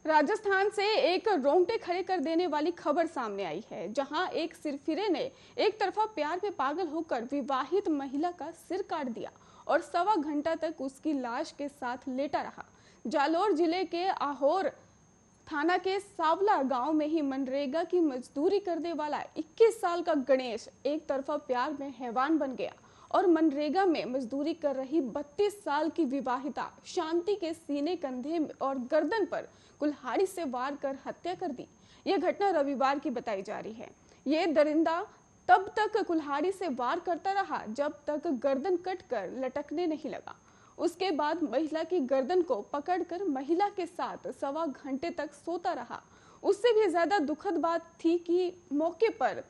राजस्थान से एक रोंगटे खड़े कर देने वाली खबर सामने आई है, जहां एक सिरफिरे ने एक तरफा प्यार में पागल होकर विवाहित महिला का सिर काट दिया और सवा घंटा तक उसकी लाश के साथ लेटा रहा। जालौर जिले के आहोर थाना के सावला गांव में ही मनरेगा की मजदूरी करने वाला 21 साल का गणेश एक तरफा प्यार में हैवान बन गया और मनरेगा में मजदूरी कर रही 32 साल की विवाहिता शांति के सीने, कंधे और गर्दन पर कुल्हाड़ी से वार कर हत्या कर दी। यह घटना रविवार की बताई जा रही है। ये दरिंदा तब तक कुल्हाड़ी से वार करता रहा जब तक गर्दन कटकर लटकने नहीं लगा। उसके बाद महिला की गर्दन को पकड़कर महिला के साथ सवा घंटे तक सोता रहा। उससे भी ज्यादा दुखद बात थी कि मौके पर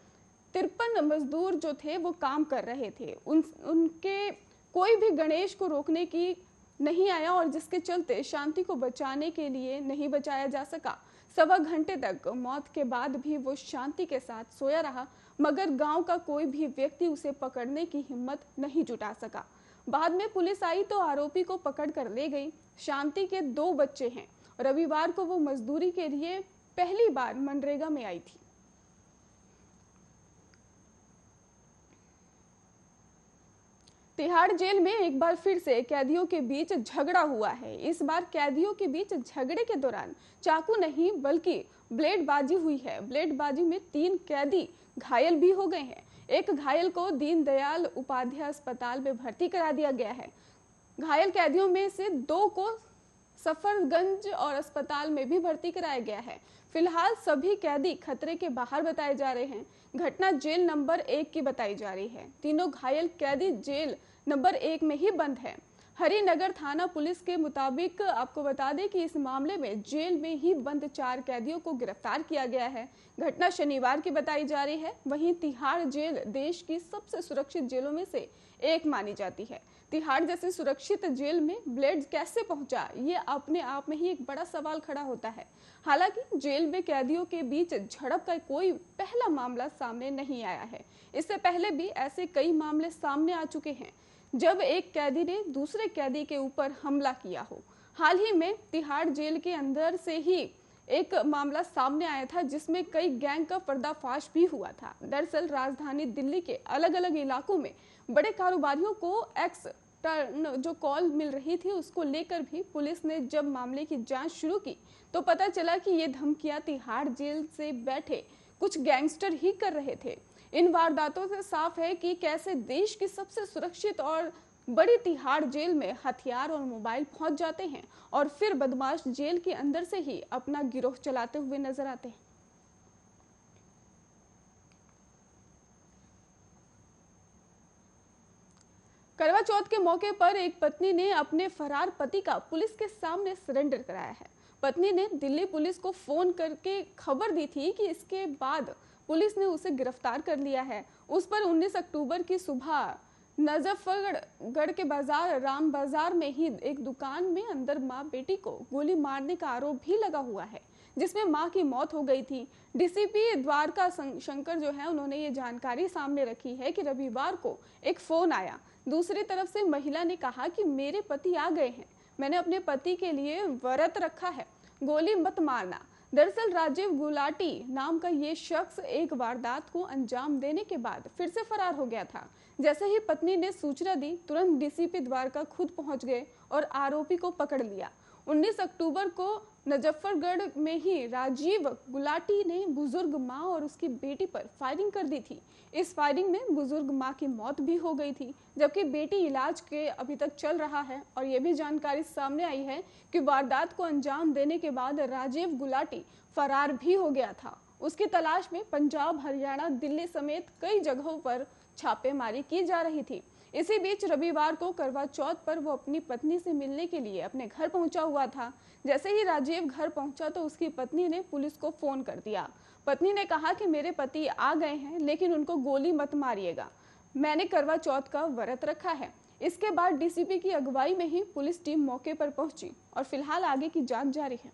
53 मजदूर जो थे वो काम कर रहे थे। उनके कोई भी गणेश को रोकने की नहीं आया और जिसके चलते शांति को बचाने के लिए नहीं बचाया जा सका। सवा घंटे तक मौत के बाद भी वो शांति के साथ सोया रहा, मगर गांव का कोई भी व्यक्ति उसे पकड़ने की हिम्मत नहीं जुटा सका। बाद में पुलिस आई तो आरोपी को पकड़ कर ले गई। शांति के 2 बच्चे हैं। रविवार को वो मजदूरी के लिए पहली बार मनरेगा में आई थी। तिहाड़ जेल में एक बार फिर से कैदियों के बीच झगड़ा हुआ है। इस बार कैदियों के बीच झगड़े के दौरान चाकू नहीं बल्कि ब्लेडबाजी हुई है। ब्लेडबाजी में 3 कैदी घायल भी हो गए हैं। एक घायल को दीनदयाल उपाध्याय अस्पताल में भर्ती करा दिया गया है। घायल कैदियों में से 2 को सफरगंज और अस्पताल में भी भर्ती कराया गया है। फिलहाल सभी कैदी खतरे के बाहर बताए जा रहे हैं। घटना जेल नंबर 1 की बताई जा रही है। तीनों घायल कैदी जेल नंबर 1 में ही बंद है। हरिनगर थाना पुलिस के मुताबिक आपको बता दें कि इस मामले में जेल में ही बंद 4 कैदियों को गिरफ्तार किया गया है। घटना शनिवार की बताई जा रही है। वहीं तिहाड़ जेल देश की सबसे सुरक्षित जेलों में से एक मानी जाती है। तिहाड़ जैसे सुरक्षित जेल में ब्लेड कैसे पहुंचा, ये अपने आप में ही एक बड़ा सवाल खड़ा होता है। हालांकि जेल में कैदियों के बीच झड़प का कोई पहला मामला सामने नहीं आया है। इससे पहले भी ऐसे कई मामले सामने आ चुके हैं जब एक कैदी ने दूसरे कैदी के ऊपर हमला किया हो। हाल ही में तिहाड़ जेल के अंदर से ही एक मामला सामने आया था जिसमें कई गैंग का पर्दाफाश भी हुआ था। दरअसल राजधानी दिल्ली के अलग अलग इलाकों में बड़े कारोबारियों को एक्स जो कॉल मिल रही थी, उसको लेकर भी पुलिस ने जब मामले की जांच शुरू की तो पता चला कि ये धमकियां तिहाड़ जेल से बैठे कुछ गैंगस्टर ही कर रहे थे। इन वारदातों से साफ है कि कैसे देश की सबसे सुरक्षित और बड़ी तिहाड़ जेल में हथियार और मोबाइल पहुंच जाते हैं और फिर बदमाश जेल के अंदर से ही अपना गिरोह चलाते हुए नजर आते हैं। करवा चौथ के मौके पर एक पत्नी ने अपने फरार पति का पुलिस के सामने सरेंडर कराया है। पत्नी ने दिल्ली पुलिस को फोन करके खबर दी थी कि इसके बाद पुलिस ने उसे गिरफ्तार कर लिया है। उस पर 19 अक्टूबर की सुबह नजफगढ़ के बाजार राम बाजार में ही एक दुकान में अंदर मां बेटी को गोली मारने का आरोप भी लगा हुआ है, जिसमें मां की मौत हो गई थी। डीसीपी द्वारका शंकर जो है, उन्होंने ये जानकारी सामने रखी है कि रविवार को एक फोन आया। दूसरी तरफ से महिला ने कहा कि मेरे पति आ गए हैं, मैंने अपने पति के लिए व्रत रखा है, गोली मत मारना। दरअसल राजीव गुलाटी नाम का ये शख्स एक वारदात को अंजाम देने के बाद फिर से फरार हो गया था। जैसे ही पत्नी ने सूचना दी, तुरंत डीसीपी द्वारका खुद पहुंच गए और आरोपी को पकड़ लिया। 19 अक्टूबर को मुजफ्फरगढ़ में ही राजीव गुलाटी ने बुजुर्ग मां और उसकी बेटी पर फायरिंग कर दी थी। इस फायरिंग में बुजुर्ग मां की मौत भी हो गई थी, जबकि बेटी इलाज के अभी तक चल रहा है। और ये भी जानकारी सामने आई है कि वारदात को अंजाम देने के बाद राजीव गुलाटी फरार भी हो गया था। उसकी तलाश में पंजाब, हरियाणा, दिल्ली समेत कई जगहों पर छापेमारी की जा रही थी। इसी बीच रविवार को करवा चौथ पर वो अपनी पत्नी से मिलने के लिए अपने घर पहुंचा हुआ था। जैसे ही राजीव घर पहुंचा तो उसकी पत्नी ने पुलिस को फोन कर दिया। पत्नी ने कहा कि मेरे पति आ गए हैं, लेकिन उनको गोली मत मारिएगा, मैंने करवा चौथ का व्रत रखा है। इसके बाद डीसीपी की अगुवाई में ही पुलिस टीम मौके पर पहुंची और फिलहाल आगे की जांच जारी है।